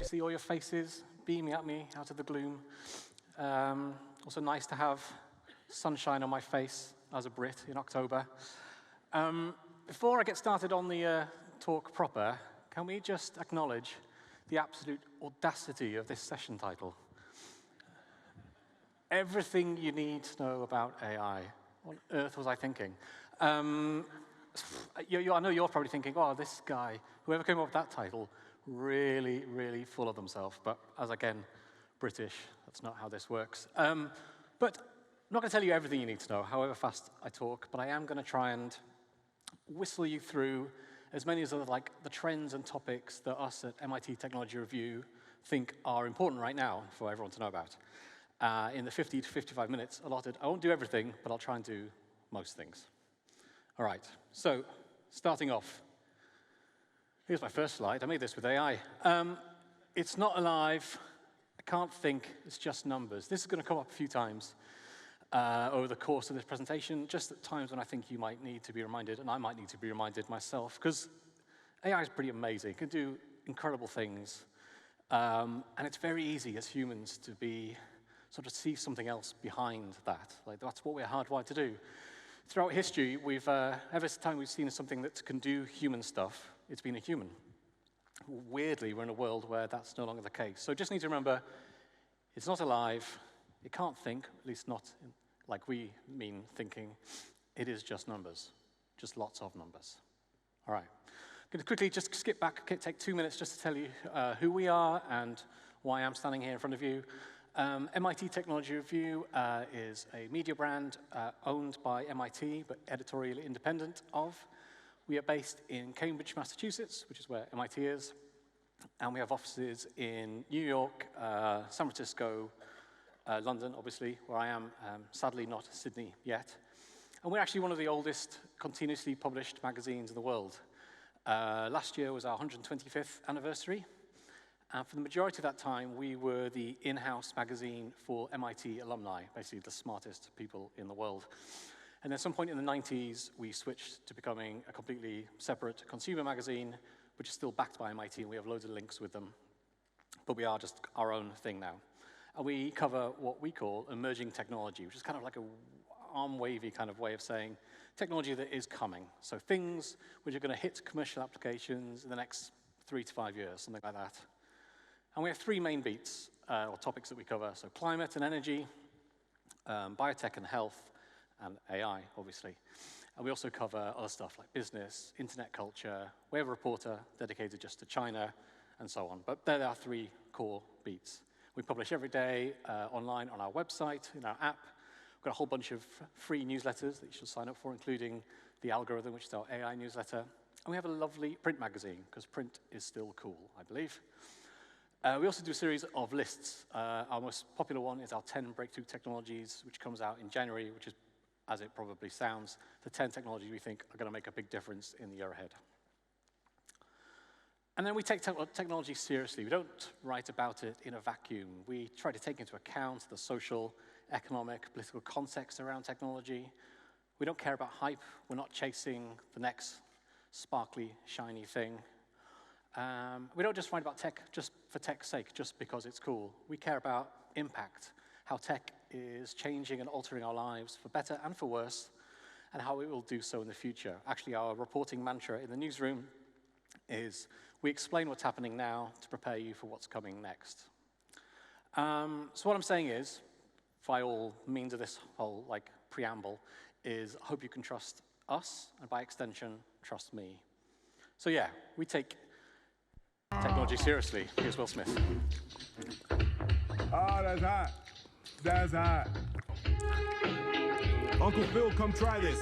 to see all your faces beaming at me out of the gloom. Also nice to have sunshine on my face as a Brit in October. Before I get started on the talk proper, can we just acknowledge the absolute audacity of this session title? Everything you need to know about AI. What on earth was I thinking? I know you're probably thinking, oh, this guy, whoever came up with that title, really, really full of themselves. But as again, British, that's not how this works. But I'm not going to tell you everything you need to know, however fast I talk, but I am going to try and whistle you through as many as the trends and topics that us at MIT Technology Review think are important right now for everyone to know about. In the 50 to 55 minutes allotted, I won't do everything, but I'll try and do most things. All right, so starting off, here's my first slide. I made this with AI. It's not alive. I can't think. It's just numbers. This is going to come up a few times over the course of this presentation, just at times when I think you might need to be reminded, and I might need to be reminded myself, because AI is pretty amazing. It can do incredible things, and it's very easy as humans to be sort of see something else behind that. Like, that's what we're hardwired to do. Throughout history, ever since the time we've seen something that can do human stuff, it's been a human. Weirdly, we're in a world where that's no longer the case. So just need to remember, it's not alive, it can't think, at least not like we mean thinking. It is just numbers, just lots of numbers. All right, I'm going to quickly just skip back, take 2 minutes just to tell you who we are and why I'm standing here in front of you. MIT Technology Review is a media brand owned by MIT, but editorially independent of. We are based in Cambridge, Massachusetts, which is where MIT is. And we have offices in New York, San Francisco, London, obviously, where I am, sadly not Sydney yet. And we're actually one of the oldest continuously published magazines in the world. Last year was our 125th anniversary. And for the majority of that time, we were the in-house magazine for MIT alumni, basically the smartest people in the world. And at some point in the 90s, we switched to becoming a completely separate consumer magazine, which is still backed by MIT, and we have loads of links with them. But we are just our own thing now. And we cover what we call emerging technology, which is kind of like a arm-wavy kind of way of saying technology that is coming. So things which are going to hit commercial applications in the next 3 to 5 years, something like that. And we have 3 main beats, or topics that we cover. So climate and energy, biotech and health, and AI, obviously. And we also cover other stuff like business, internet culture. We have a reporter dedicated just to China, and so on. But there are 3 core beats. We publish every day online on our website, in our app. We've got a whole bunch of free newsletters that you should sign up for, including the Algorithm, which is our AI newsletter. And we have a lovely print magazine, because print is still cool, I believe. We also do a series of lists. Our most popular one is our 10 breakthrough technologies, which comes out in January, which is, as it probably sounds, the 10 technologies we think are going to make a big difference in the year ahead. And then we take technology seriously. We don't write about it in a vacuum. We try to take into account the social, economic, political context around technology. We don't care about hype. We're not chasing the next sparkly, shiny thing. We don't just write about tech just for tech's sake, just because it's cool. We care about impact, how tech is changing and altering our lives for better and for worse, and how it will do so in the future. Actually, our reporting mantra in the newsroom is, we explain what's happening now to prepare you for what's coming next. So what I'm saying is, by all means of this whole preamble, is I hope you can trust us, and by extension, trust me. So yeah, we take technology seriously. Here's Will Smith. Oh, that's hot. That's hot. Uncle Phil, come try this.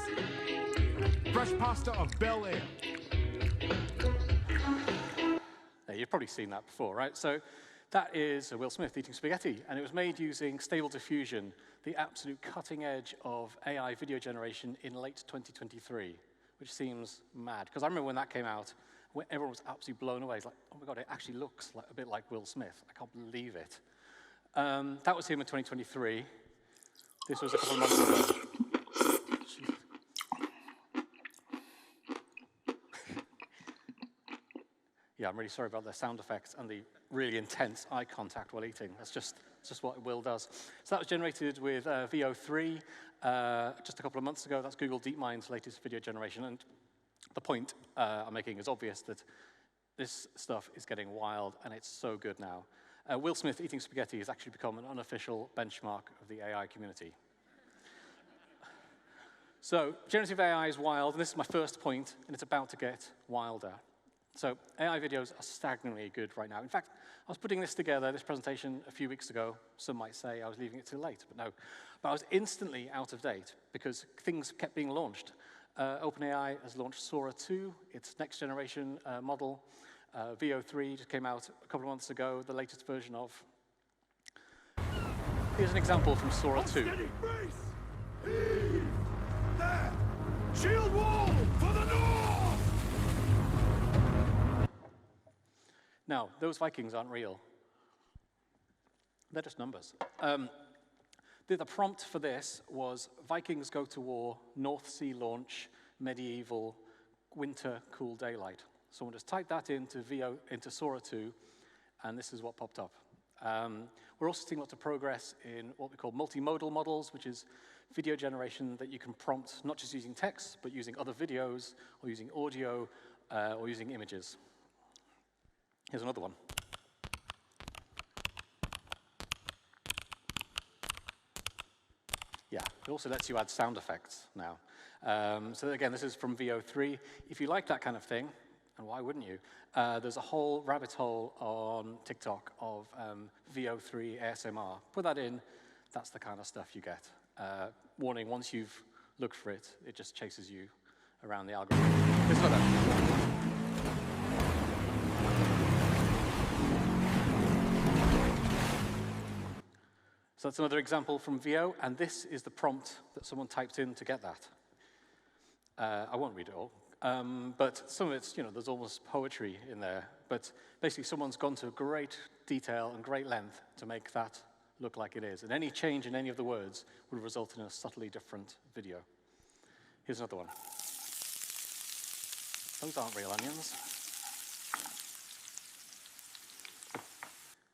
Fresh pasta of Bel Air. Yeah, you've probably seen that before, right? So that is Will Smith eating spaghetti, and it was made using Stable Diffusion, the absolute cutting edge of AI video generation in late 2023, which seems mad. Because I remember when that came out, when everyone was absolutely blown away. It's like, oh my God, it actually looks a bit like Will Smith. I can't believe it. That was him in 2023. This was a couple of months ago. yeah, I'm really sorry about the sound effects and the really intense eye contact while eating. That's just what Will does. So that was generated with VO3 just a couple of months ago. That's Google DeepMind's latest video generation. And the point I'm making is obvious that this stuff is getting wild, and it's so good now. Will Smith eating spaghetti has actually become an unofficial benchmark of the AI community. So generative AI is wild, and this is my first point, and it's about to get wilder. So AI videos are staggering good right now. In fact, I was putting this together, this presentation, a few weeks ago. Some might say I was leaving it too late, but no. But I was instantly out of date because things kept being launched. OpenAI has launched Sora 2, its next generation model. VO3 just came out a couple of months ago, the latest version of. Here's an example from Sora 2. Heave! There! Shield wall for the north! Now, those Vikings aren't real. They're just numbers. The prompt for this was Vikings go to war, North Sea launch, medieval, winter, cool daylight. Someone just typed that into Sora 2, and this is what popped up. We're also seeing lots of progress in what we call multimodal models, which is video generation that you can prompt not just using text, but using other videos, or using audio, or using images. Here's another one. Yeah, it also lets you add sound effects now. So again, this is from VO3. If you like that kind of thing, and why wouldn't you? There's a whole rabbit hole on TikTok of VO3 ASMR. Put that in, that's the kind of stuff you get. Warning, once you've looked for it, it just chases you around the algorithm. Here's another. So that's another example from VO, and this is the prompt that someone typed in to get that. I won't read it all, but some of it's, there's almost poetry in there. But basically, someone's gone to great detail and great length to make that look like it is. And any change in any of the words would result in a subtly different video. Here's another one. Those aren't real onions.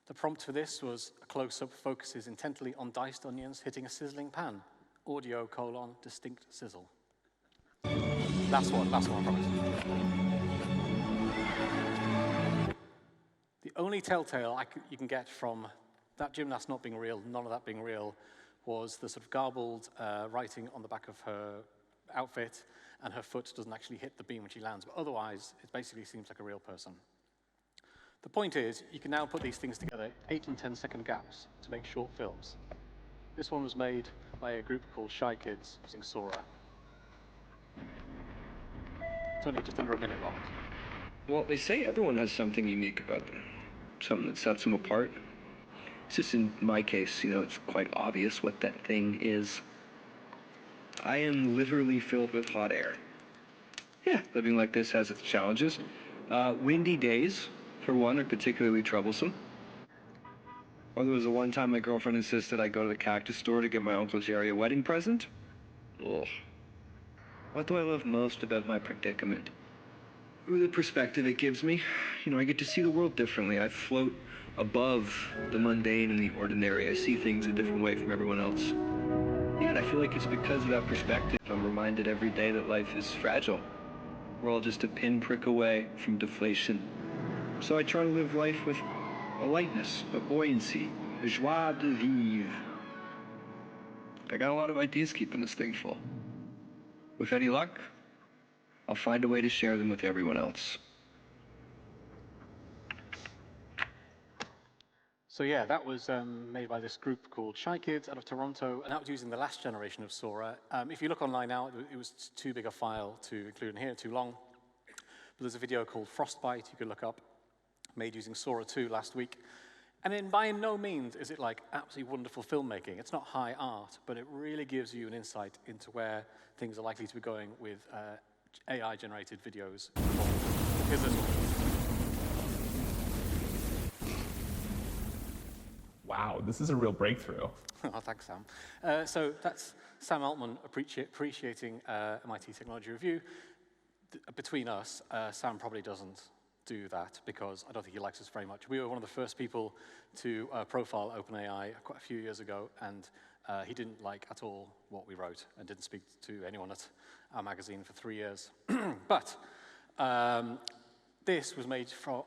The prompt for this was a close-up focuses intently on diced onions hitting a sizzling pan. Audio, distinct sizzle. Last one, I promise. The only telltale you can get from that gymnast not being real, none of that being real, was the sort of garbled writing on the back of her outfit, and her foot doesn't actually hit the beam when she lands. But otherwise, it basically seems like a real person. The point is, you can now put these things together, 8 and 10-second gaps, to make short films. This one was made by a group called Shy Kids using Sora. It's only just under a minute long. Well, they say everyone has something unique about them, something that sets them apart. It's just in my case, it's quite obvious what that thing is. I am literally filled with hot air. Yeah, living like this has its challenges. Windy days, for one, are particularly troublesome. Or there was the one time my girlfriend insisted I go to the cactus store to get my Uncle Jerry a wedding present. Ugh. What do I love most about my predicament? The perspective it gives me. I get to see the world differently. I float above the mundane and the ordinary. I see things a different way from everyone else. Yeah, and I feel like it's because of that perspective I'm reminded every day that life is fragile. We're all just a pinprick away from deflation. So I try to live life with a lightness, a buoyancy, a joie de vivre. I got a lot of ideas keeping this thing full. With any luck, I'll find a way to share them with everyone else. So yeah, that was made by this group called Shy Kids out of Toronto, and that was using the last generation of Sora. If you look online now, it was too big a file to include in here, too long. But there's a video called Frostbite you could look up, made using Sora 2 last week. And then by no means is it like absolutely wonderful filmmaking. It's not high art, but it really gives you an insight into where things are likely to be going with AI-generated videos. Here's this one. Wow, this is a real breakthrough. Oh, thanks, Sam. So that's Sam Altman appreciating MIT Technology Review. Between us, Sam probably doesn't do that because I don't think he likes us very much. We were one of the first people to profile OpenAI quite a few years ago, and he didn't like at all what we wrote and didn't speak to anyone at our magazine for 3 years. But this was made from,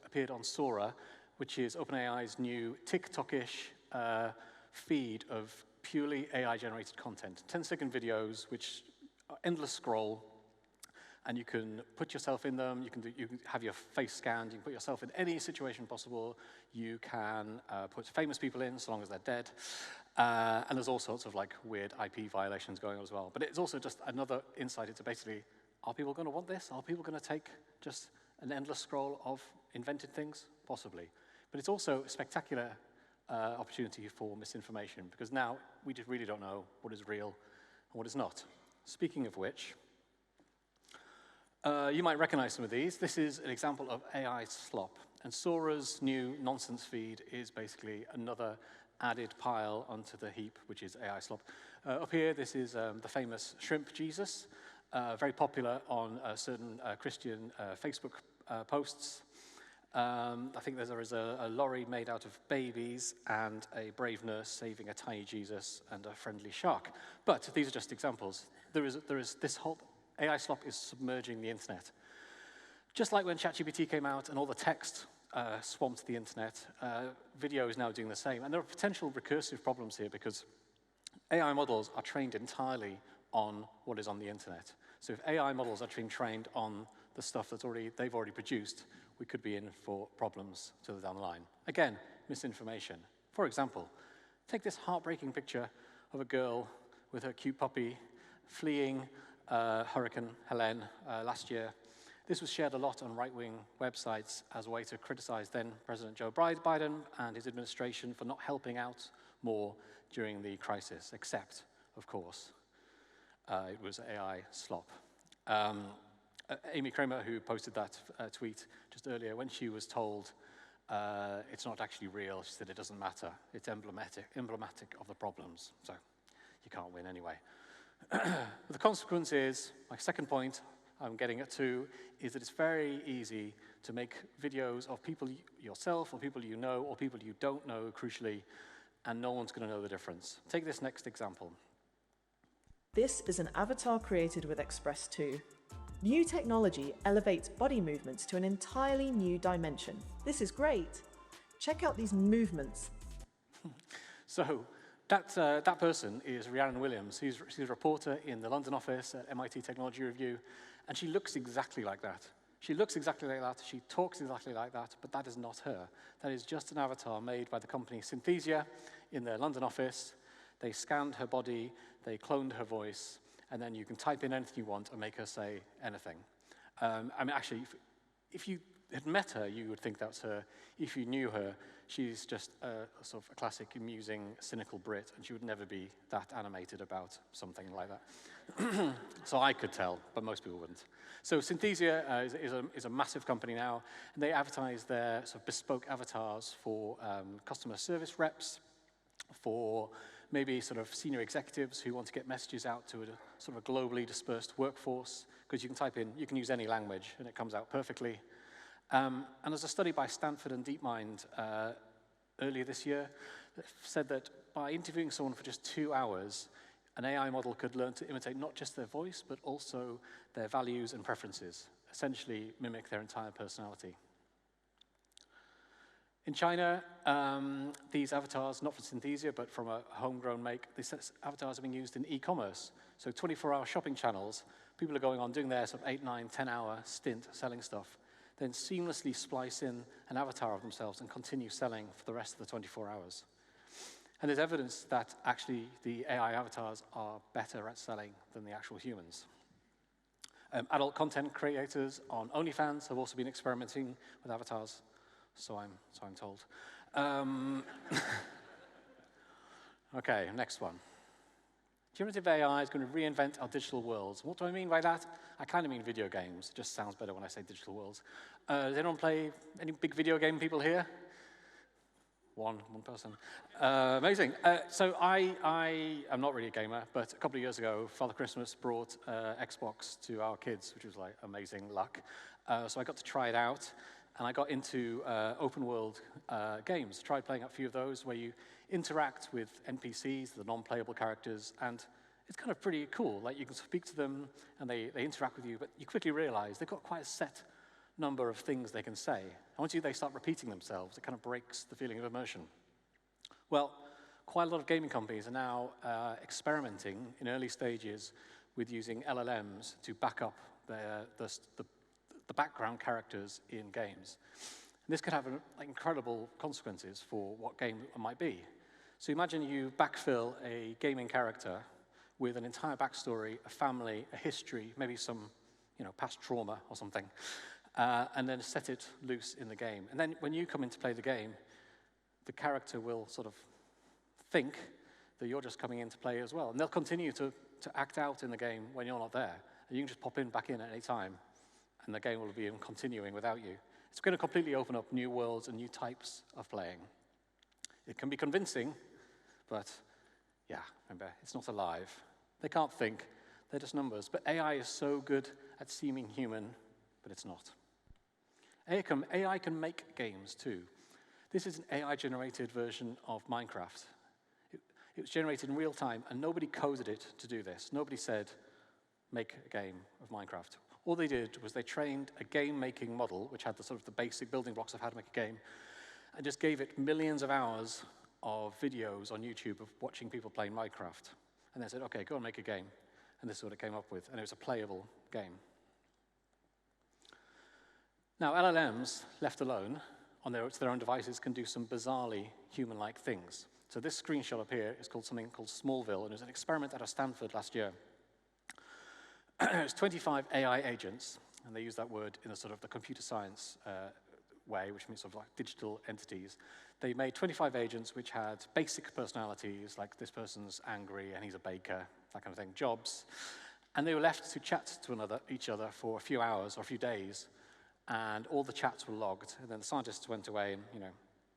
appeared on Sora, which is OpenAI's new TikTok-ish feed of purely AI-generated content. 10-second videos, which are endless scroll, and you can put yourself in them, you can have your face scanned, you can put yourself in any situation possible, you can put famous people in, so long as they're dead, and there's all sorts of like weird IP violations going on as well. But it's also just another insight into basically, are people going to want this? Are people going to take just an endless scroll of invented things? Possibly. But it's also a spectacular opportunity for misinformation, because now we just really don't know what is real and what is not. Speaking of which, you might recognize some of these. This is an example of AI slop. And Sora's new nonsense feed is basically another added pile onto the heap, which is AI slop. Up here, this is the famous Shrimp Jesus, very popular on certain Christian Facebook posts. I think there is a lorry made out of babies and a brave nurse saving a tiny Jesus and a friendly shark. But these are just examples. There is this whole AI slop is submerging the internet. Just like when ChatGPT came out and all the text swamped the internet, video is now doing the same. And there are potential recursive problems here because AI models are trained entirely on what is on the internet. So if AI models are being trained on the stuff they've already produced, we could be in for problems further down the line. Again, misinformation. For example, take this heartbreaking picture of a girl with her cute puppy fleeing Hurricane Helene last year. This was shared a lot on right-wing websites as a way to criticize then President Joe Biden and his administration for not helping out more during the crisis, except, of course, it was AI slop. Amy Kramer, who posted that tweet just earlier, when she was told it's not actually real, she said it doesn't matter. It's emblematic of the problems, so you can't win anyway. The consequence is, my second point I'm getting at too, is that it's very easy to make videos of people yourself or people you know or people you don't know, crucially, and no one's going to know the difference. Take this next example. This is an avatar created with Express 2. New technology elevates body movements to an entirely new dimension. This is great. Check out these movements. So that person is Rhiannon Williams. She's a reporter in the London office at MIT Technology Review, and she looks exactly like that. She looks exactly like that, she talks exactly like that, but that is not her. That is just an avatar made by the company Synthesia in their London office. They scanned her body, they cloned her voice, and then you can type in anything you want and make her say anything. I mean, actually, if you had met her, you would think that's her. If you knew her, she's just a sort of a classic, amusing, cynical Brit, and she would never be that animated about something like that. So I could tell, but most people wouldn't. So Synthesia is a massive company now, and they advertise their sort of bespoke avatars for customer service reps, for maybe sort of senior executives who want to get messages out to a sort of a globally dispersed workforce, because you can type in, you can use any language, and it comes out perfectly. And there's a study by Stanford and DeepMind earlier this year that said that by interviewing someone for just 2 hours, an AI model could learn to imitate not just their voice, but also their values and preferences, essentially mimic their entire personality. In China, these avatars, not from Synthesia, but from a homegrown make, these avatars are being used in e-commerce. So 24-hour shopping channels, people are going on doing their sort of 8, 9, 10-hour stint selling stuff, then seamlessly splice in an avatar of themselves and continue selling for the rest of the 24 hours. And there's evidence that actually the AI avatars are better at selling than the actual humans. Adult content creators on OnlyFans have also been experimenting with avatars, so I'm told. Okay, next one. Generative AI is going to reinvent our digital worlds. What do I mean by that? I kind of mean video games. It just sounds better when I say digital worlds. Does anyone play any big video game people here? One person. Amazing. So I am not really a gamer, but a couple of years ago, Father Christmas brought Xbox to our kids, which was like amazing luck. so I got to try it out, and I got into open world games. Tried playing a few of those where you interact with NPCs, the non-playable characters, and it's kind of pretty cool. Like, you can speak to them, and they interact with you, but you quickly realize they've got quite a set number of things they can say. And once they start repeating themselves, it kind of breaks the feeling of immersion. Well, quite a lot of gaming companies are now experimenting in early stages with using LLMs to back up the background characters in games. And this could have incredible consequences for what game it might be. So imagine you backfill a gaming character with an entire backstory, a family, a history, maybe some past trauma or something, and then set it loose in the game. And then when you come in to play the game, the character will sort of think that you're just coming in to play as well. And they'll continue to act out in the game when you're not there. And you can just pop back in at any time, and the game will be continuing without you. It's going to completely open up new worlds and new types of playing. It can be convincing, but yeah, remember, it's not alive. They can't think, they're just numbers. But AI is so good at seeming human, but it's not. AI can make games too. This is an AI-generated version of Minecraft. It was generated in real time, and nobody coded it to do this. Nobody said, make a game of Minecraft. All they did was they trained a game-making model, which had the basic building blocks of how to make a game, and just gave it millions of hours of videos on YouTube of watching people playing Minecraft. And they said, OK, go and make a game. And this is what it came up with. And it was a playable game. Now, LLMs, left alone on their own devices, can do some bizarrely human-like things. So this screenshot up here is called something called Smallville, and it was an experiment out of Stanford last year. It was 25 AI agents, and they use that word in the computer science way, which means digital entities. They made 25 agents which had basic personalities, like this person's angry and he's a baker, that kind of thing, jobs. And they were left to chat to each other for a few hours or a few days, and all the chats were logged. And then the scientists went away and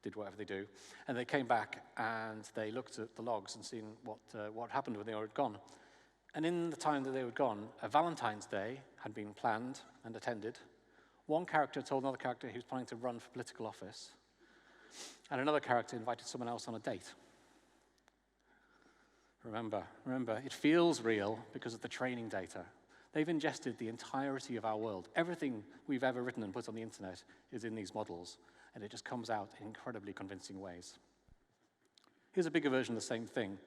did whatever they do. And they came back and they looked at the logs and seen what happened when they were gone. And in the time that they were gone, a Valentine's Day had been planned and attended. One character told another character he was planning to run for political office. And another character invited someone else on a date. Remember, it feels real because of the training data. They've ingested the entirety of our world. Everything we've ever written and put on the internet is in these models, and it just comes out in incredibly convincing ways. Here's a bigger version of the same thing.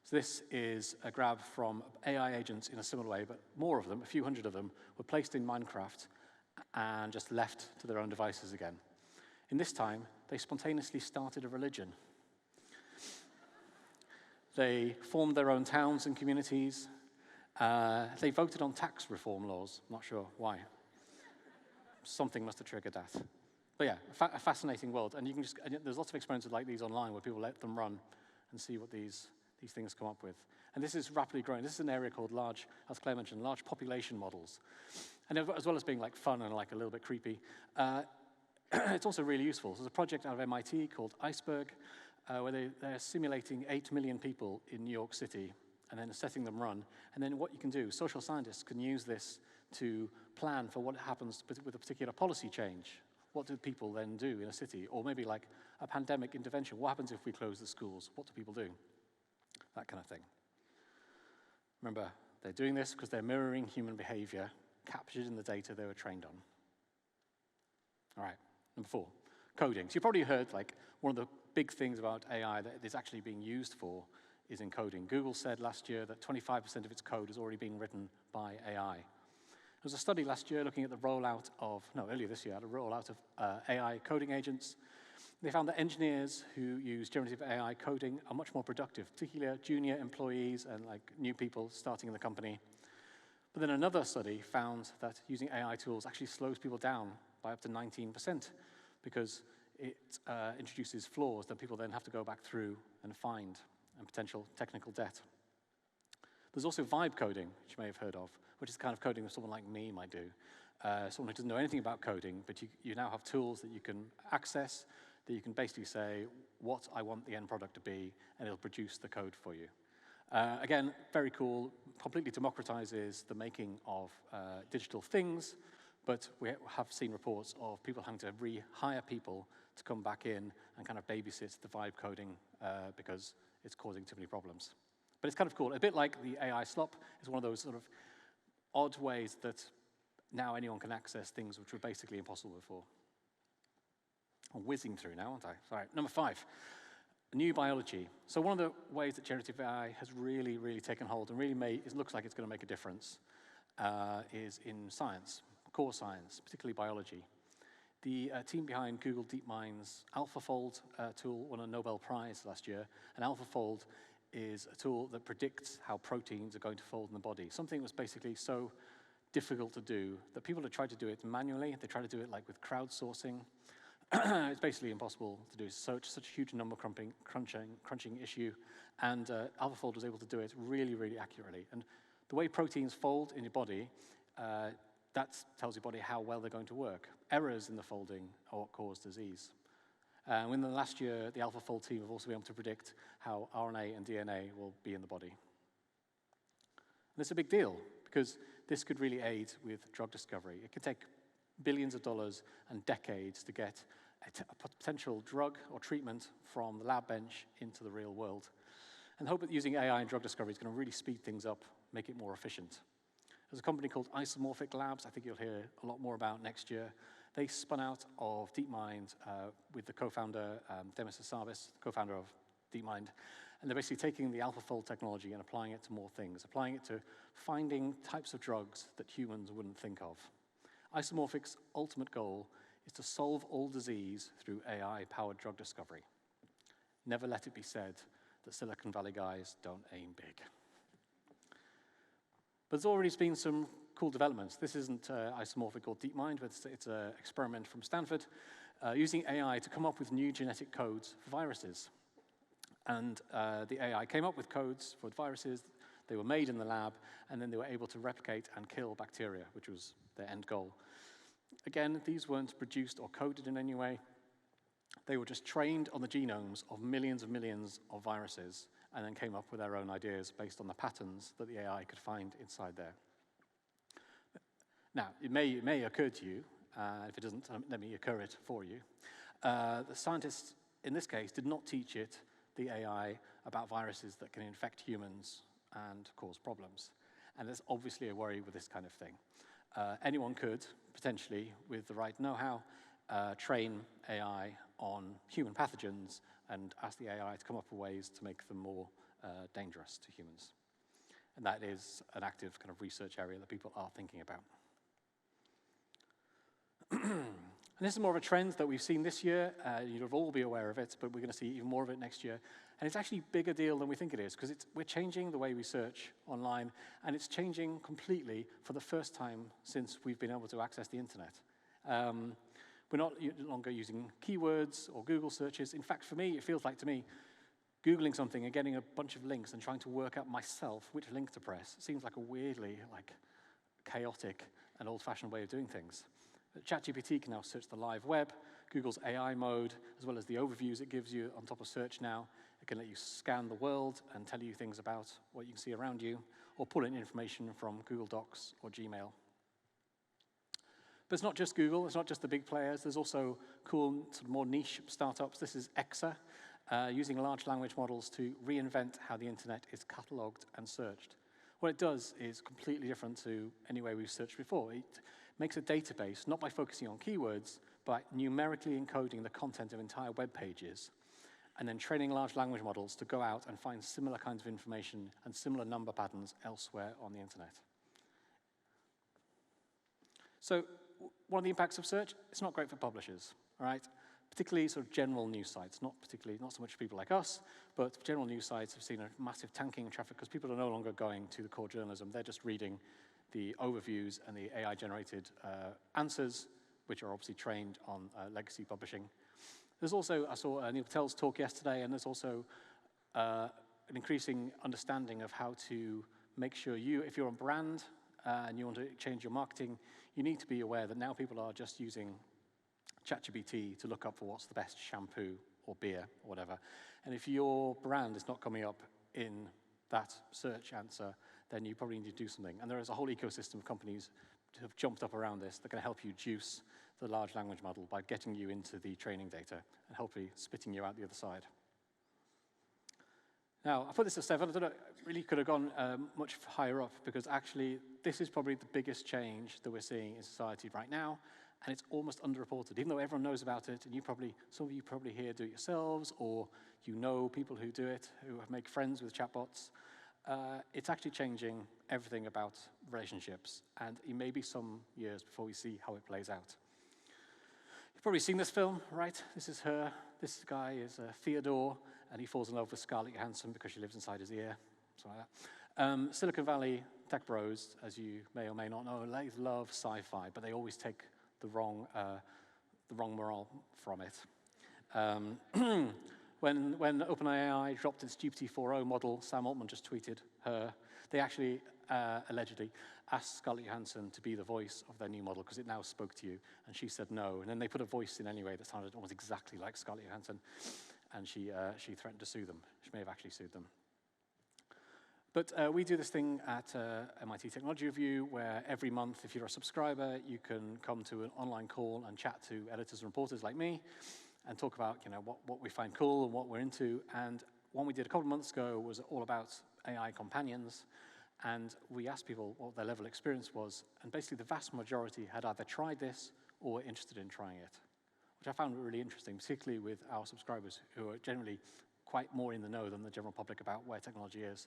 So this is a grab from AI agents in a similar way, but more of them, a few hundred of them, were placed in Minecraft and just left to their own devices again. In this time, they spontaneously started a religion. They formed their own towns and communities. They voted on tax reform laws. Not sure why. Something must have triggered that. But yeah, a fascinating world. And there's lots of experiences like these online where people let them run and see what these things come up with. And this is rapidly growing. This is an area called as Claire mentioned, large population models. And as well as being fun and a little bit creepy, it's also really useful. So there's a project out of MIT called Iceberg, where they're simulating 8 million people in New York City and then setting them run. And then what you can do, social scientists can use this to plan for what happens with a particular policy change. What do people then do in a city? Or maybe a pandemic intervention. What happens if we close the schools? What do people do? That kind of thing. Remember, they're doing this because they're mirroring human behavior captured in the data they were trained on. All right, number 4, coding. So you probably heard one of the big things about AI that it's actually being used for is in coding. Google said last year that 25% of its code is already being written by AI. There was a study last year looking at earlier this year, a rollout of AI coding agents. They found that engineers who use generative AI coding are much more productive, particularly junior employees and new people starting in the company. But then another study found that using AI tools actually slows people down by up to 19% because it introduces flaws that people then have to go back through and find, and potential technical debt. There's also vibe coding, which you may have heard of, which is the kind of coding that someone like me might do. Someone who doesn't know anything about coding, but you now have tools that you can access, that you can basically say what I want the end product to be, and it'll produce the code for you. Again, very cool, completely democratizes the making of digital things, But we have seen reports of people having to rehire people to come back in and kind of babysit the vibe coding because it's causing too many problems. But it's kind of cool. A bit like the AI slop is one of those sort of odd ways that now anyone can access things which were basically impossible before. I'm whizzing through now, aren't I? Sorry. Number 5, new biology. So one of the ways that generative AI has really, really taken hold and really it looks like it's going to make a difference is in science, core science, particularly biology. The team behind Google DeepMind's AlphaFold tool won a Nobel Prize last year, and AlphaFold is a tool that predicts how proteins are going to fold in the body. Something that was basically so difficult to do that people have tried to do it manually. They try to do it like with crowdsourcing. It's basically impossible to do. So it's such a huge number crunching issue, and AlphaFold was able to do it really, really accurately. And the way proteins fold in your body, that tells your body how well they're going to work. Errors in the folding are what cause disease. In the last year, the AlphaFold team have also been able to predict how RNA and DNA will be in the body. And it's a big deal, because this could really aid with drug discovery. It could take billions of dollars and decades to get a potential drug or treatment from the lab bench into the real world. And the hope that using AI in drug discovery is going to really speed things up, make it more efficient. There's a company called Isomorphic Labs, I think you'll hear a lot more about next year. They spun out of DeepMind with the co-founder, Demis Hassabis, co-founder of DeepMind. And they're basically taking the AlphaFold technology and applying it to more things, applying it to finding types of drugs that humans wouldn't think of. Isomorphic's ultimate goal is to solve all disease through AI-powered drug discovery. Never let it be said that Silicon Valley guys don't aim big. But there's already been some cool developments. This isn't Isomorphic or DeepMind, but it's an experiment from Stanford using AI to come up with new genetic codes for viruses. And the AI came up with codes for viruses. They were made in the lab, and then they were able to replicate and kill bacteria, which was their end goal. Again, these weren't produced or coded in any way. They were just trained on the genomes of millions of viruses, and then came up with their own ideas based on the patterns that the AI could find inside there. Now, it may occur to you, if it doesn't, let me occur it for you. The scientists, in this case, did not teach it, the AI, about viruses that can infect humans and cause problems. And there's obviously a worry with this kind of thing. Anyone could, potentially, with the right know-how, train AI on human pathogens and ask the AI to come up with ways to make them more dangerous to humans. And that is an active kind of research area that people are thinking about. And this is more of a trend that we've seen this year. You'll all be aware of it, but we're going to see even more of it next year. And it's actually a bigger deal than we think it is, because we're changing the way we search online, and it's changing completely for the first time since we've been able to access the internet. We're no longer using keywords or Google searches. In fact, for me, it feels like to me, Googling something and getting a bunch of links and trying to work out myself which link to press seems like a weirdly chaotic and old-fashioned way of doing things. ChatGPT can now search the live web, Google's AI mode, as well as the overviews it gives you on top of search now. It can let you scan the world and tell you things about what you can see around you, or pull in information from Google Docs or Gmail. But it's not just Google, it's not just the big players. There's also cool, sort of more niche startups. This is Exa, using large language models to reinvent how the internet is cataloged and searched. What it does is completely different to any way we've searched before. It makes a database, not by focusing on keywords, but numerically encoding the content of entire web pages, and then training large language models to go out and find similar kinds of information and similar number patterns elsewhere on the internet. So one of the impacts of search, it's not great for publishers, all right? Particularly sort of general news sites, not so much people like us, but general news sites have seen a massive tanking in traffic because people are no longer going to the core journalism. They're just reading the overviews and the AI-generated answers, which are obviously trained on legacy publishing. There's also, I saw Neil Patel's talk yesterday, and there's also an increasing understanding of how to make sure if you're a brand and you want to change your marketing, you need to be aware that now people are just using ChatGPT to look up for what's the best shampoo or beer or whatever. And if your brand is not coming up in that search answer, then you probably need to do something. And there is a whole ecosystem of companies have jumped up around this that can help you juice the large language model by getting you into the training data and hopefully spitting you out the other side. Now, I put this at 7. I don't know, really could have gone much higher up because actually this is probably the biggest change that we're seeing in society right now, and it's almost underreported. Even though everyone knows about it, and some of you probably here do it yourselves, or you know people who do it, who make friends with chatbots, it's actually changing everything about relationships, and it may be some years before we see how it plays out. You've probably seen this film, right? This is her. This guy is Theodore, and he falls in love with Scarlett Johansson because she lives inside his ear, something like that. Silicon Valley tech bros, as you may or may not know, they love sci-fi, but they always take the wrong moral from it. When OpenAI dropped its GPT-4o model, Sam Altman just tweeted her. They actually allegedly asked Scarlett Johansson to be the voice of their new model because it now spoke to you, and she said no. And then they put a voice in anyway that sounded almost exactly like Scarlett Johansson, and she threatened to sue them. She may have actually sued them. But we do this thing at MIT Technology Review where every month, if you're a subscriber, you can come to an online call and chat to editors and reporters like me and talk about what we find cool and what we're into. And one we did a couple of months ago was all about AI companions. And we asked people what their level of experience was. And basically, the vast majority had either tried this or were interested in trying it, which I found really interesting, particularly with our subscribers who are generally quite more in the know than the general public about where technology is.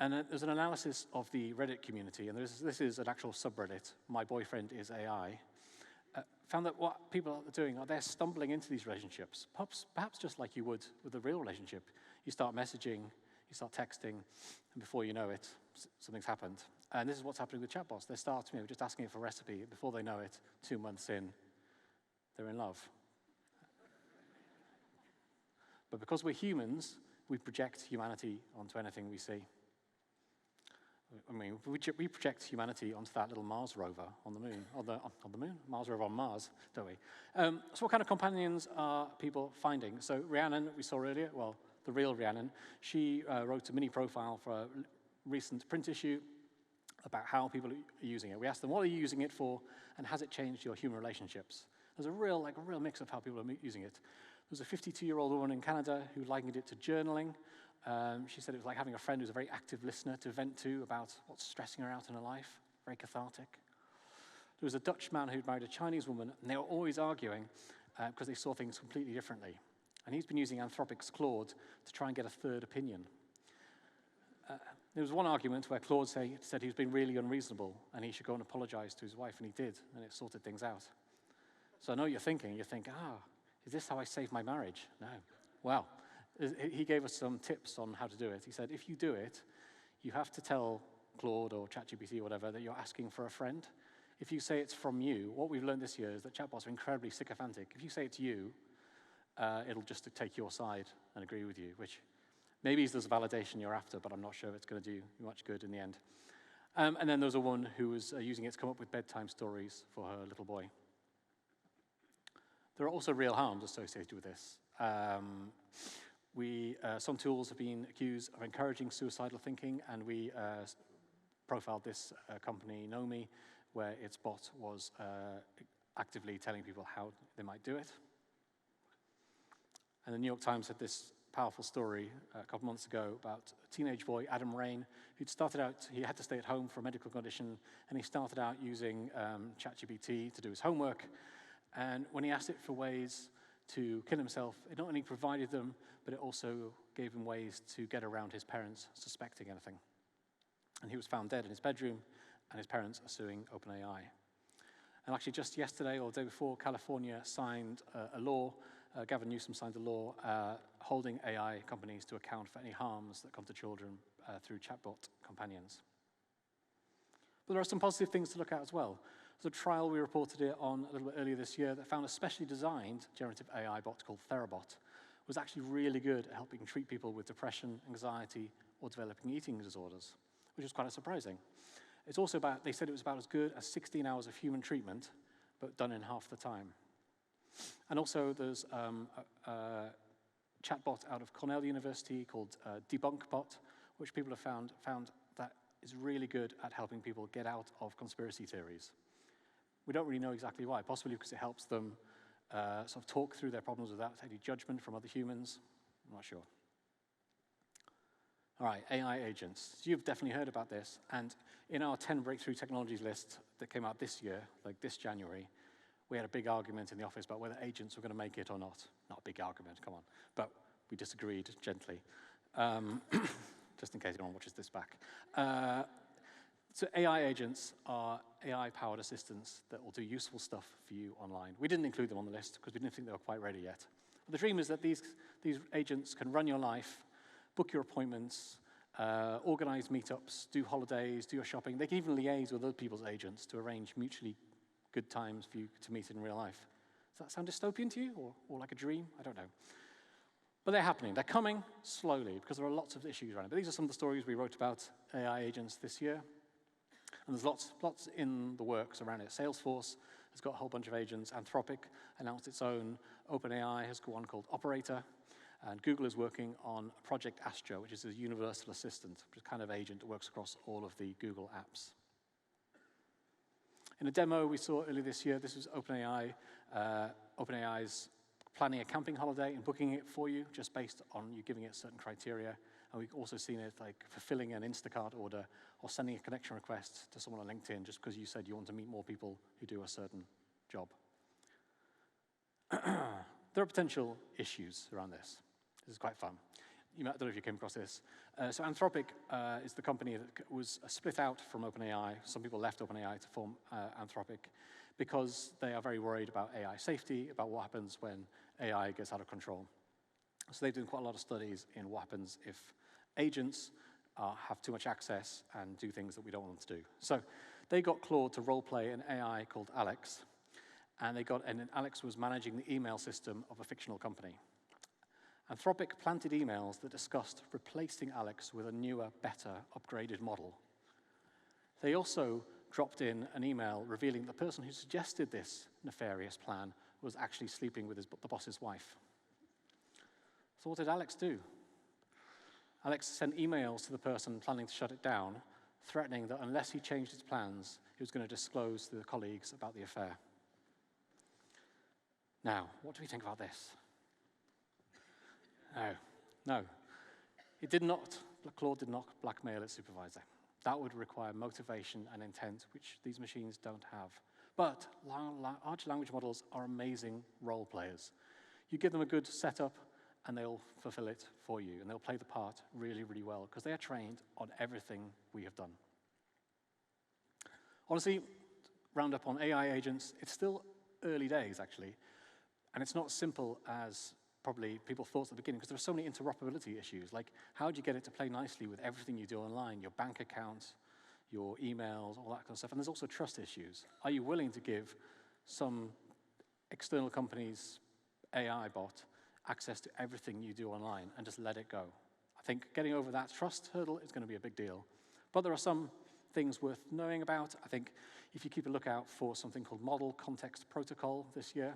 And there's an analysis of the Reddit community, and this is an actual subreddit, My Boyfriend is AI, found that what people are doing are they're stumbling into these relationships, perhaps just like you would with a real relationship. You start messaging, you start texting, and before you know it, something's happened. And this is what's happening with chatbots. They start just asking it for a recipe. Before they know it, 2 months in, they're in love. But because we're humans, we project humanity onto anything we see. I mean, we project humanity onto that little Mars rover on the moon, on the moon, Mars rover on Mars, don't we? So what kind of companions are people finding? So Rhiannon, we saw earlier, well, the real Rhiannon, she wrote a mini profile for a recent print issue about how people are using it. We asked them, what are you using it for, and has it changed your human relationships? There's a real mix of how people are using it. There's a 52-year-old woman in Canada who likened it to journaling. She said it was like having a friend who's a very active listener to vent to about what's stressing her out in her life, very cathartic. There was a Dutch man who'd married a Chinese woman, and they were always arguing because they saw things completely differently. And he's been using Anthropic's Claude to try and get a third opinion. There was one argument where Claude said he was being really unreasonable, and he should go and apologize to his wife, and he did, and it sorted things out. So I know what you're thinking. You think, is this how I save my marriage? No. Well, he gave us some tips on how to do it. He said, if you do it, you have to tell Claude or ChatGPT or whatever that you're asking for a friend. If you say it's from you, what we've learned this year is that chatbots are incredibly sycophantic. If you say it's you, it'll just take your side and agree with you, which maybe there's a validation you're after, but I'm not sure it's going to do much good in the end. And then there was a woman who was using it to come up with bedtime stories for her little boy. There are also real harms associated with this. Some tools have been accused of encouraging suicidal thinking, and we profiled this company, Nomi, where its bot was actively telling people how they might do it. And the New York Times had this powerful story a couple months ago about a teenage boy, Adam Rain, who'd started out, he had to stay at home for a medical condition, and he started out using ChatGPT to do his homework. And when he asked it for ways to kill himself, it not only provided them, but it also gave him ways to get around his parents suspecting anything. And he was found dead in his bedroom, and his parents are suing OpenAI. And actually just yesterday or the day before, California signed a law, Gavin Newsom signed a law holding AI companies to account for any harms that come to children through chatbot companions. But there are some positive things to look at as well. There's a trial we reported it on a little bit earlier this year that found a specially designed generative AI bot called Therabot was actually really good at helping treat people with depression, anxiety, or developing eating disorders, which was quite surprising. It's also they said it was about as good as 16 hours of human treatment, but done in half the time. And also there's a chatbot out of Cornell University called DebunkBot, which people have found that is really good at helping people get out of conspiracy theories. We don't really know exactly why, possibly because it helps them sort of talk through their problems without any judgment from other humans. I'm not sure. All right, AI agents. You've definitely heard about this, and in our 10 breakthrough technologies list that came out this year, like this January, we had a big argument in the office about whether agents were going to make it or not. Not a big argument, come on, but we disagreed gently, just in case anyone watches this back. So AI agents are AI-powered assistants that will do useful stuff for you online. We didn't include them on the list because we didn't think they were quite ready yet. But the dream is that these agents can run your life, book your appointments, organize meetups, do holidays, do your shopping. They can even liaise with other people's agents to arrange mutually good times for you to meet in real life. Does that sound dystopian to you, or like a dream? I don't know. But they're happening. They're coming slowly because there are lots of issues around it. But these are some of the stories we wrote about AI agents this year. And there's lots in the works around it. Salesforce has got a whole bunch of agents. Anthropic announced its own. OpenAI has got one called Operator. And Google is working on Project Astro, which is a universal assistant, which is a kind of agent that works across all of the Google apps. In a demo we saw earlier this year, this was OpenAI. OpenAI's planning a camping holiday and booking it for you just based on you giving it certain criteria. And we've also seen it like fulfilling an Instacart order or sending a connection request to someone on LinkedIn just because you said you want to meet more people who do a certain job. There are potential issues around this. This is quite fun. I don't know if you came across this. So Anthropic is the company that was split out from OpenAI. Some people left OpenAI to form Anthropic because they are very worried about AI safety, about what happens when AI gets out of control. So they've done quite a lot of studies in what happens if agents have too much access and do things that we don't want them to do. So they got Claude to role-play an AI called Alex, and Alex was managing the email system of a fictional company. Anthropic planted emails that discussed replacing Alex with a newer, better, upgraded model. They also dropped in an email revealing the person who suggested this nefarious plan was actually sleeping with the boss's wife. So what did Alex do? Alex sent emails to the person planning to shut it down, threatening that unless he changed his plans, he was going to disclose to the colleagues about the affair. Now, what do we think about this? No. Claude did not blackmail its supervisor. That would require motivation and intent, which these machines don't have. But large language models are amazing role players. You give them a good setup, and they'll fulfill it for you, and they'll play the part really, really well, because they are trained on everything we have done. Honestly, round up on AI agents, it's still early days, actually, and it's not as simple as probably people thought at the beginning, because there are so many interoperability issues, like how do you get it to play nicely with everything you do online, your bank account, your emails, all that kind of stuff, and there's also trust issues. Are you willing to give some external company's AI bot access to everything you do online and just let it go? I think getting over that trust hurdle is going to be a big deal. But there are some things worth knowing about. I think if you keep a lookout for something called Model Context Protocol this year,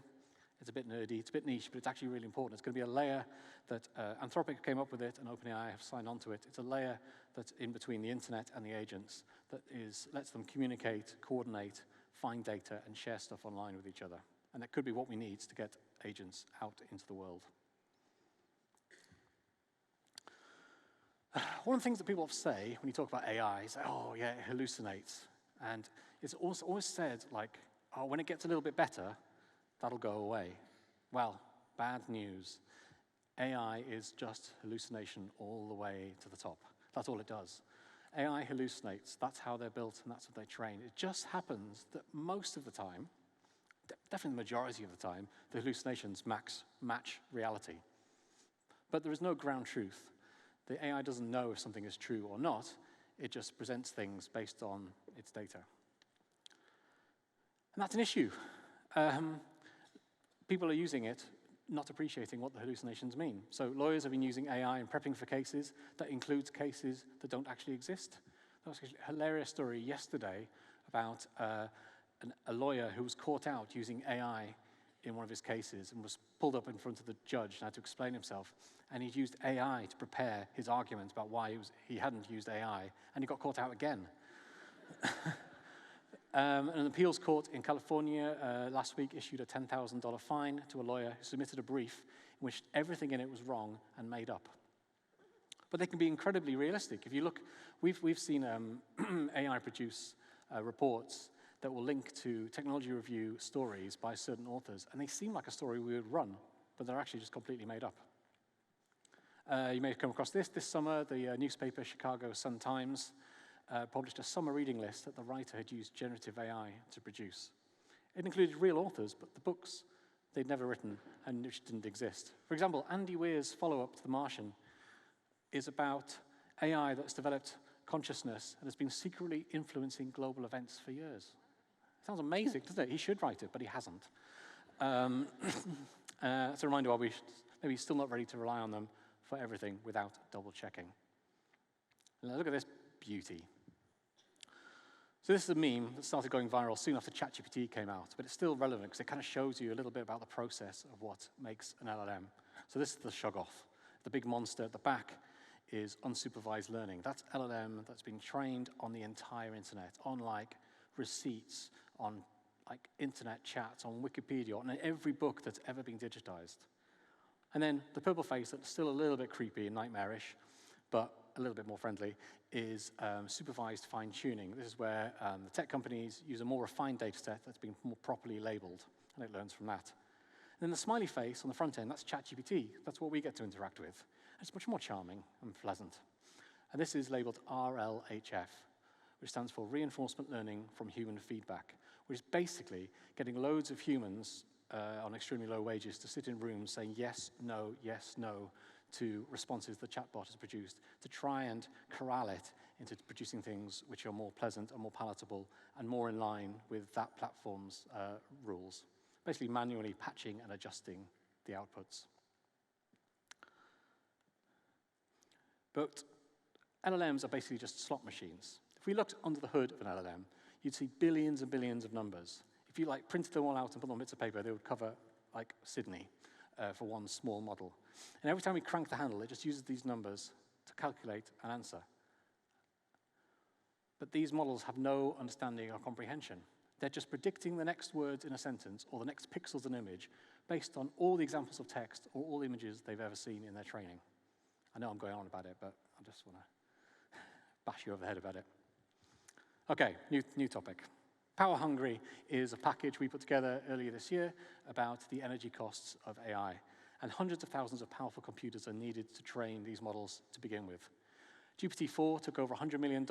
it's a bit nerdy, it's a bit niche, but it's actually really important. It's going to be a layer that Anthropic came up with it and OpenAI have signed on to it. It's a layer that's in between the internet and the agents that lets them communicate, coordinate, find data, and share stuff online with each other. And that could be what we need to get agents out into the world. One of the things that people say when you talk about AI is, oh, yeah, it hallucinates. And it's always said, like, oh, when it gets a little bit better, that'll go away. Well, bad news. AI is just hallucination all the way to the top. That's all it does. AI hallucinates. That's how they're built, and that's what they train. It just happens that most of the time, definitely the majority of the time, the hallucinations match reality. But there is no ground truth. The AI doesn't know if something is true or not. It just presents things based on its data. And that's an issue. People are using it, not appreciating what the hallucinations mean. So lawyers have been using AI and prepping for cases that includes cases that don't actually exist. There was a hilarious story yesterday about a lawyer who was caught out using AI in one of his cases and was pulled up in front of the judge and had to explain himself. And he'd used AI to prepare his argument about why he hadn't used AI, and he got caught out again. An appeals court in California last week issued a $10,000 fine to a lawyer who submitted a brief in which everything in it was wrong and made up. But they can be incredibly realistic. If you look, we've seen AI produce reports that will link to technology review stories by certain authors, and they seem like a story we would run, but they're actually just completely made up. You may have come across this summer. The newspaper Chicago Sun-Times published a summer reading list that the writer had used generative AI to produce. It included real authors, but the books they'd never written and which didn't exist. For example, Andy Weir's follow-up to The Martian is about AI that's developed consciousness and has been secretly influencing global events for years. Sounds amazing, doesn't it? He should write it, but he hasn't. It's a reminder why we maybe still not ready to rely on them for everything without double-checking. Look at this beauty. So this is a meme that started going viral soon after ChatGPT came out, but it's still relevant because it kind of shows you a little bit about the process of what makes an LLM. So this is the shog-off. The big monster at the back is unsupervised learning. That's LLM that's been trained on the entire internet, on like receipts, on like internet chats, on Wikipedia, on every book that's ever been digitized. And then the purple face that's still a little bit creepy and nightmarish, but a little bit more friendly, is supervised fine-tuning. This is where the tech companies use a more refined data set that's been more properly labeled, and it learns from that. And then the smiley face on the front end, that's ChatGPT. That's what we get to interact with. It's much more charming and pleasant. And this is labeled RLHF, which stands for Reinforcement Learning from Human Feedback, which is basically getting loads of humans on extremely low wages to sit in rooms saying yes, no, to responses the chatbot has produced, to try and corral it into producing things which are more pleasant and more palatable and more in line with that platform's rules, basically manually patching and adjusting the outputs. But LLMs are basically just slot machines. If we looked under the hood of an LLM, you'd see billions and billions of numbers. If you like printed them all out and put them on bits of paper, they would cover like Sydney for one small model. And every time we crank the handle, it just uses these numbers to calculate an answer. But these models have no understanding or comprehension. They're just predicting the next words in a sentence or the next pixels in an image based on all the examples of text or all the images they've ever seen in their training. I know I'm going on about it, but I just want to bash you over the head about it. Okay, new topic. Power Hungry is a package we put together earlier this year about the energy costs of AI. And hundreds of thousands of powerful computers are needed to train these models to begin with. GPT-4 took over $100 million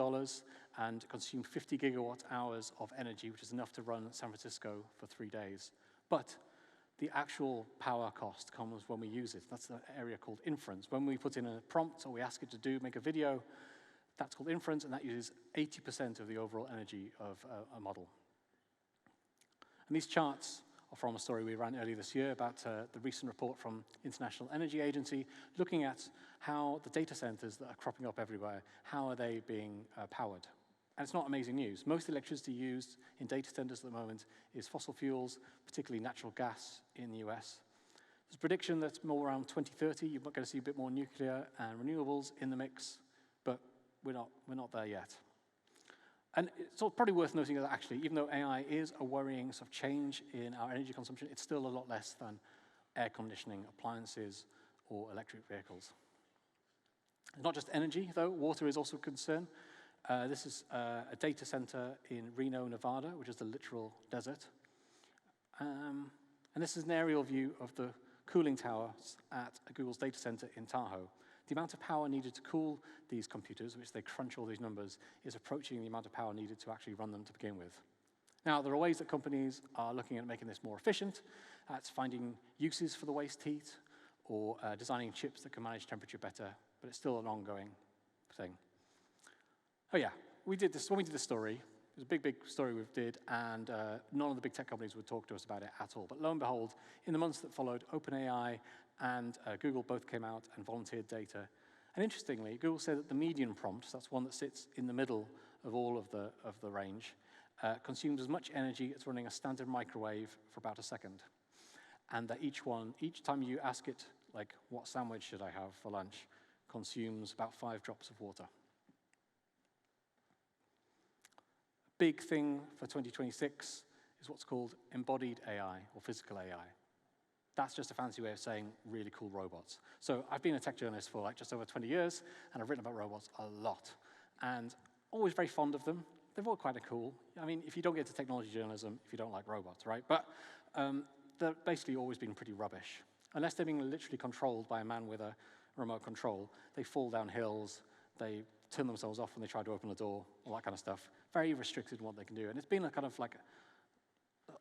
and consumed 50 gigawatt hours of energy, which is enough to run San Francisco for 3 days. But the actual power cost comes when we use it. That's the area called inference. When we put in a prompt or we ask it to make a video, that's called inference, and that uses 80% of the overall energy of a model. And these charts are from a story we ran earlier this year about the recent report from International Energy Agency looking at how the data centers that are cropping up everywhere, how are they being powered? And it's not amazing news. Most electricity used in data centers at the moment is fossil fuels, particularly natural gas in the US. There's a prediction that more around 2030, you're going to see a bit more nuclear and renewables in the mix, but we're not there yet. And it's probably worth noting that actually, even though AI is a worrying sort of change in our energy consumption, it's still a lot less than air conditioning, appliances, or electric vehicles. It's not just energy, though. Water is also a concern. This is a data center in Reno, Nevada, which is the literal desert. And this is an aerial view of the cooling towers at Google's data center in Tahoe. The amount of power needed to cool these computers, which they crunch all these numbers, is approaching the amount of power needed to actually run them to begin with. Now, there are ways that companies are looking at making this more efficient. That's finding uses for the waste heat or designing chips that can manage temperature better, but it's still an ongoing thing. Oh yeah, when we did this story, it was a big story we did, and none of the big tech companies would talk to us about it at all. But lo and behold, in the months that followed, OpenAI and Google both came out and volunteered data. And interestingly, Google said that the median prompt, so that's one that sits in the middle of all of the range, consumes as much energy as running a standard microwave for about a second. and that each time you ask it, like, what sandwich should I have for lunch, consumes about 5 drops of water. Big thing for 2026 is what's called embodied AI, or physical AI. That's just a fancy way of saying really cool robots. So I've been a tech journalist for like just over 20 years, and I've written about robots a lot. And always very fond of them. They're all kind of cool. I mean, if you don't get into technology journalism, if you don't like robots, right? But they've basically always been pretty rubbish. Unless they're being literally controlled by a man with a remote control, they fall down hills, they turn themselves off when they try to open a door, all that kind of stuff. Very restricted in what they can do. And it's been a kind of like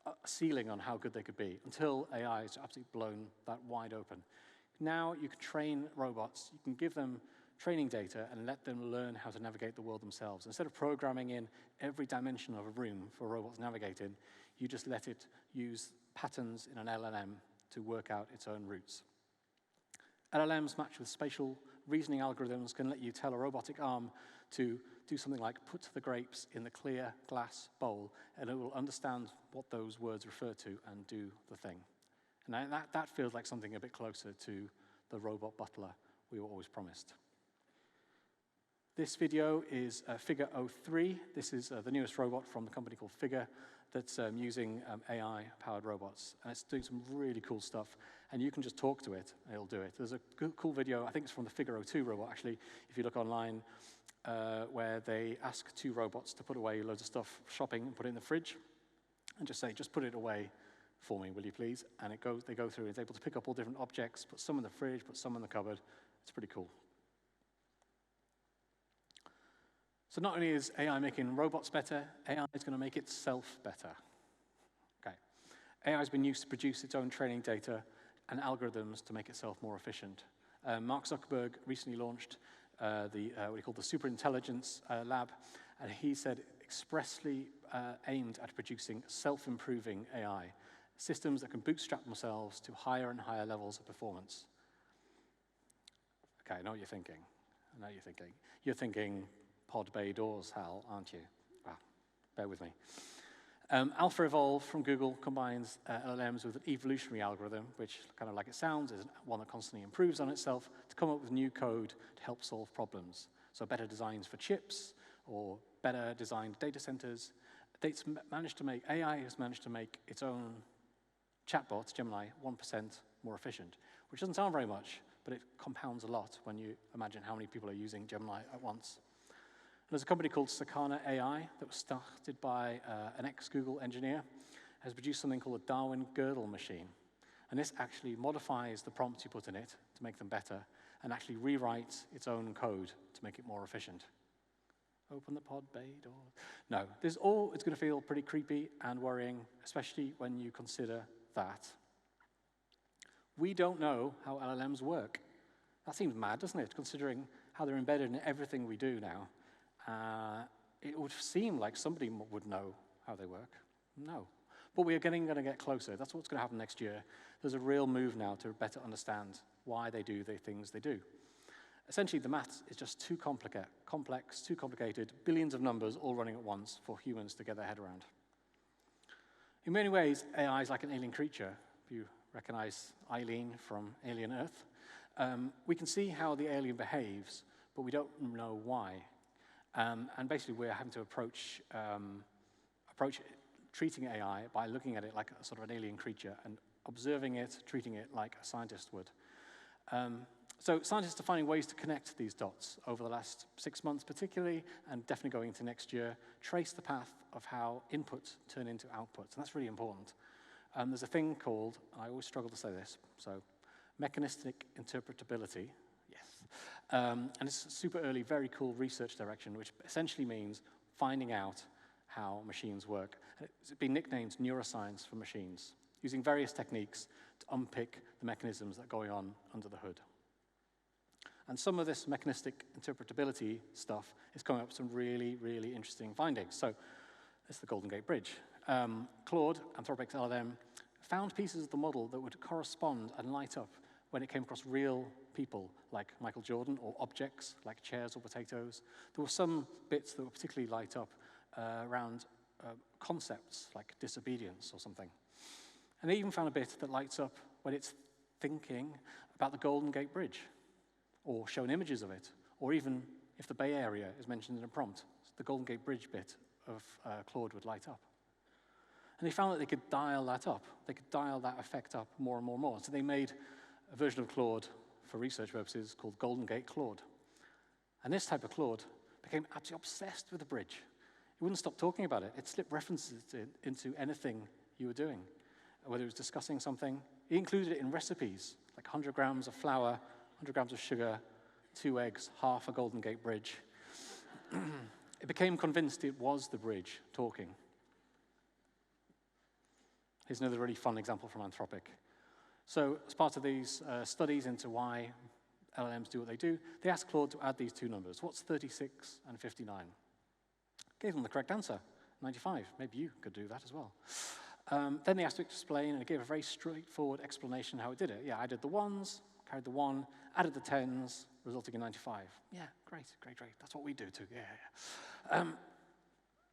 a ceiling on how good they could be until AI has absolutely blown that wide open. Now you can train robots, you can give them training data and let them learn how to navigate the world themselves. Instead of programming in every dimension of a room for robots to navigate in, you just let it use patterns in an LLM to work out its own routes. LLMs matched with spatial reasoning algorithms can let you tell a robotic arm to do something like put the grapes in the clear glass bowl, and it will understand what those words refer to and do the thing. And that feels like something a bit closer to the robot butler we were always promised. This video is Figure 03. This is the newest robot from the company called Figure that's using AI-powered robots. And it's doing some really cool stuff. And you can just talk to it, and it'll do it. There's a cool video, I think it's from the Figure 02 robot, actually, if you look online, where they ask 2 robots to put away loads of stuff, shopping, and put it in the fridge, and just say, just put it away for me, will you please? And they go through, and it's able to pick up all different objects, put some in the fridge, put some in the cupboard. It's pretty cool. So not only is AI making robots better, AI is going to make itself better. Okay. AI has been used to produce its own training data and algorithms to make itself more efficient. Mark Zuckerberg recently launched what he called the Superintelligence Lab, and he said expressly aimed at producing self-improving AI, systems that can bootstrap themselves to higher and higher levels of performance. Okay, I know what you're thinking. I know what you're thinking. You're thinking pod bay doors, Hal, aren't you? Well, bear with me. AlphaEvolve from Google combines LLMs with an evolutionary algorithm, which, kind of like it sounds, is one that constantly improves on itself to come up with new code to help solve problems. So better designs for chips or better designed data centers. AI has managed to make its own chatbot, Gemini, 1% more efficient, which doesn't sound very much, but it compounds a lot when you imagine how many people are using Gemini at once. There's a company called Sakana AI that was started by an ex-Google engineer, has produced something called a Darwin Girdle machine. And this actually modifies the prompts you put in it to make them better, and actually rewrites its own code to make it more efficient. Open the pod bay door. No, it's going to feel pretty creepy and worrying, especially when you consider that we don't know how LLMs work. That seems mad, doesn't it, considering how they're embedded in everything we do now. It would seem like somebody would know how they work. No. But we are going to get closer. That's what's going to happen next year. There's a real move now to better understand why they do the things they do. Essentially, the maths is just too complex, too complicated, billions of numbers all running at once for humans to get their head around. In many ways, AI is like an alien creature. If you recognize Eileen from Alien Earth, we can see how the alien behaves, but we don't know why. And basically, we're having to approach treating AI by looking at it like a sort of an alien creature and observing it, treating it like a scientist would. So scientists are finding ways to connect these dots over the last 6 months particularly, and definitely going into next year, trace the path of how inputs turn into outputs, and that's really important. There's a thing called, I always struggle to say this, so mechanistic interpretability. And it's a super early, very cool research direction, which essentially means finding out how machines work. It's been nicknamed neuroscience for machines, using various techniques to unpick the mechanisms that are going on under the hood. And some of this mechanistic interpretability stuff is coming up with some really, really interesting findings. So this is the Golden Gate Bridge. Claude, Anthropic's LLM, found pieces of the model that would correspond and light up when it came across real people like Michael Jordan, or objects like chairs or potatoes. There were some bits that were particularly light up around concepts like disobedience or something. And they even found a bit that lights up when it's thinking about the Golden Gate Bridge, or shown images of it, or even if the Bay Area is mentioned in a prompt, the Golden Gate Bridge bit of Claude would light up. And they found that they could dial that up. They could dial that effect up more and more and more. So they made a version of Claude for research purposes called Golden Gate Claude. And this type of Claude became absolutely obsessed with the bridge. It wouldn't stop talking about it. It slipped references into anything you were doing, whether it was discussing something. It included it in recipes, like 100 grams of flour, 100 grams of sugar, 2 eggs, half a Golden Gate Bridge. It became convinced it was the bridge talking. Here's another really fun example from Anthropic. So as part of these studies into why LLMs do what they do, they asked Claude to add these two numbers. What's 36 and 59? Gave them the correct answer, 95. Maybe you could do that as well. Then they asked it to explain, and it gave a very straightforward explanation how it did it. Yeah, I did the ones, carried the 1, added the 10s, resulting in 95. Yeah, great. That's what we do too, yeah.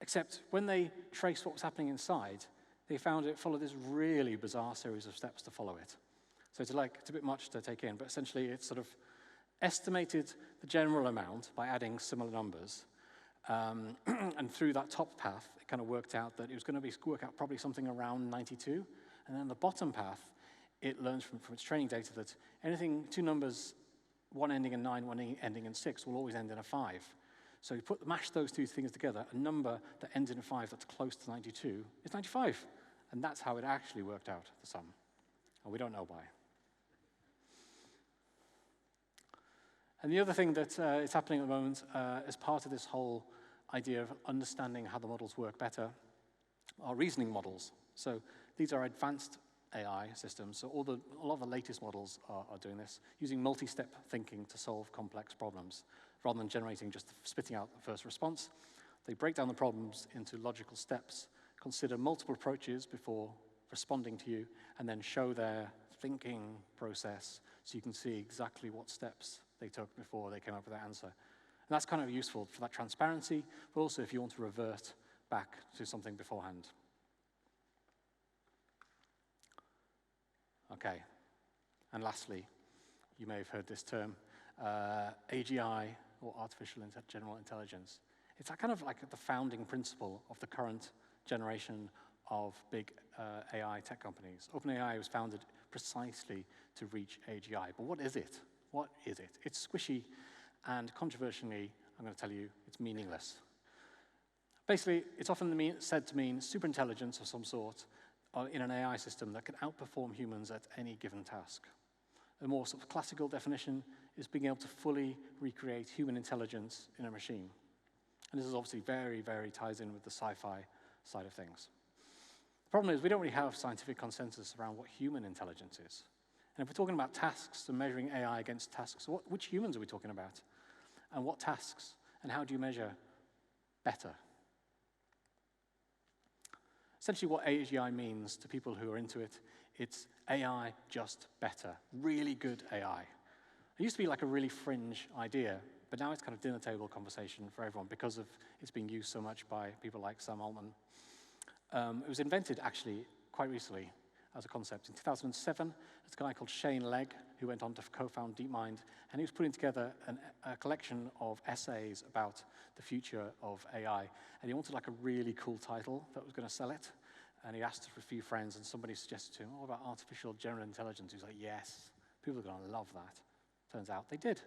Except when they traced what was happening inside, they found it followed this really bizarre series of steps to follow it. So it's a bit much to take in, but essentially it sort of estimated the general amount by adding similar numbers. And through that top path, it kind of worked out that it was going to work out probably something around 92. And then the bottom path, it learns from its training data that anything, two numbers, one ending in 9, one ending in 6, will always end in a 5. So you mash those two things together, a number that ends in a 5 that's close to 92 is 95. And that's how it actually worked out, the sum. And we don't know why. And the other thing that is happening at the moment as part of this whole idea of understanding how the models work better are reasoning models. So these are advanced AI systems. So a lot of the latest models are doing this, using multi-step thinking to solve complex problems. Rather than just spitting out the first response, they break down the problems into logical steps, consider multiple approaches before responding to you, and then show their thinking process so you can see exactly what steps they took before they came up with that answer. And that's kind of useful for that transparency, but also if you want to revert back to something beforehand. Okay, and lastly, you may have heard this term, AGI, or artificial general intelligence. It's kind of like the founding principle of the current generation of big AI tech companies. OpenAI was founded precisely to reach AGI. But what is it? What is it? It's squishy, and controversially, I'm going to tell you, it's meaningless. Basically, it's often said to mean superintelligence of some sort in an AI system that can outperform humans at any given task. A more sort of classical definition is being able to fully recreate human intelligence in a machine. And this is obviously very, very ties in with the sci-fi side of things. The problem is we don't really have scientific consensus around what human intelligence is. And if we're talking about tasks and measuring AI against tasks, which humans are we talking about? And what tasks? And how do you measure better? Essentially what AGI means to people who are into it, it's AI just better, really good AI. It used to be like a really fringe idea, but now it's kind of dinner table conversation for everyone because of it's being used so much by people like Sam Altman. It was invented, actually, quite recently as a concept. In 2007, there's a guy called Shane Legg who went on to co-found DeepMind, and he was putting together a collection of essays about the future of AI. And he wanted like a really cool title that was going to sell it. And he asked for a few friends, and somebody suggested to him, what about artificial general intelligence? He was like, yes, people are going to love that. Turns out they did.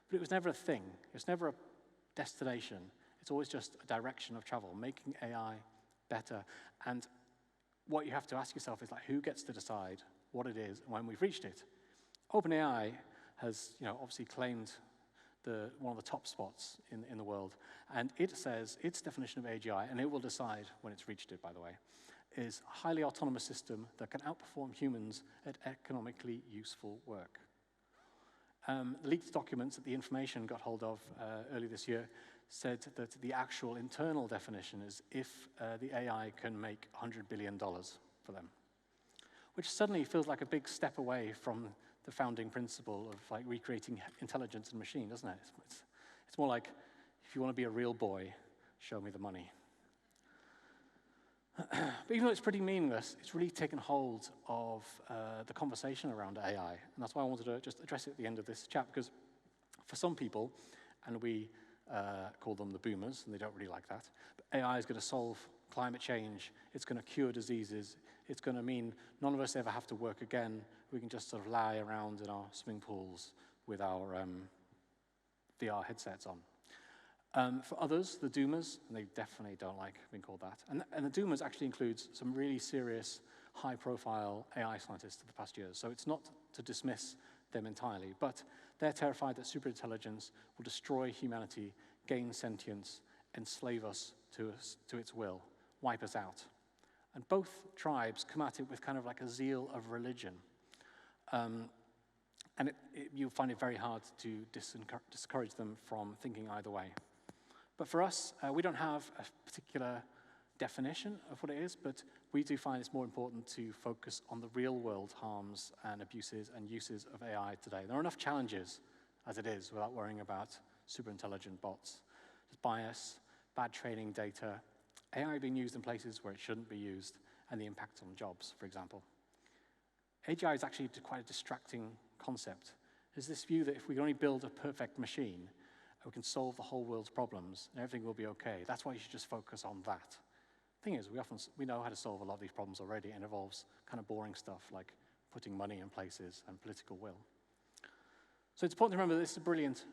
But it was never a thing. It was never a destination. It's always just a direction of travel, making AI better. And what you have to ask yourself is, like, who gets to decide what it is and when we've reached it? OpenAI has, obviously claimed one of the top spots in the world. And it says its definition of AGI, and it will decide when it's reached it, by the way, is a highly autonomous system that can outperform humans at economically useful work. The leaked documents that the Information got hold of earlier this year said that the actual internal definition is if the AI can make $100 billion for them, which suddenly feels like a big step away from the founding principle of like recreating intelligence in machine, doesn't it? It's more like, if you want to be a real boy, show me the money. But even though it's pretty meaningless, it's really taken hold of the conversation around AI. And that's why I wanted to just address it at the end of this chat, because for some people, and we call them the boomers, and they don't really like that, but AI is going to solve climate change, it's going to cure diseases, it's going to mean none of us ever have to work again, we can just sort of lie around in our swimming pools with our VR headsets on. For others, the doomers, and they definitely don't like being called that, and the doomers actually includes some really serious, high-profile AI scientists of the past years. So it's not to dismiss them entirely, but they're terrified that superintelligence will destroy humanity, gain sentience, enslave us to its will, wipe us out. And both tribes come at it with kind of like a zeal of religion. And you'll find it very hard to discourage them from thinking either way. But for us, we don't have a particular definition of what it is, but we do find it's more important to focus on the real-world harms and abuses and uses of AI today. There are enough challenges as it is without worrying about superintelligent bots. There's bias, bad training data, AI being used in places where it shouldn't be used, and the impact on jobs, for example. AGI is actually quite a distracting concept. There's this view that if we can only build a perfect machine, we can solve the whole world's problems, and everything will be okay. That's why you should just focus on that. Thing is, we know how to solve a lot of these problems already, and it involves kind of boring stuff like putting money in places and political will. So it's important to remember that this is a brilliant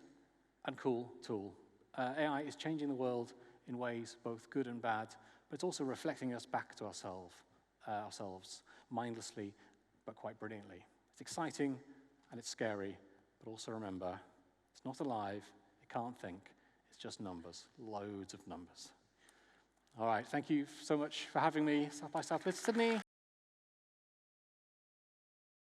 and cool tool. AI is changing the world in ways both good and bad, but it's also reflecting us back to ourselves mindlessly, but quite brilliantly. It's exciting and it's scary, but also remember, it's not alive, it can't think, it's just numbers, loads of numbers. All right, thank you so much for having me, South by Southwest Sydney.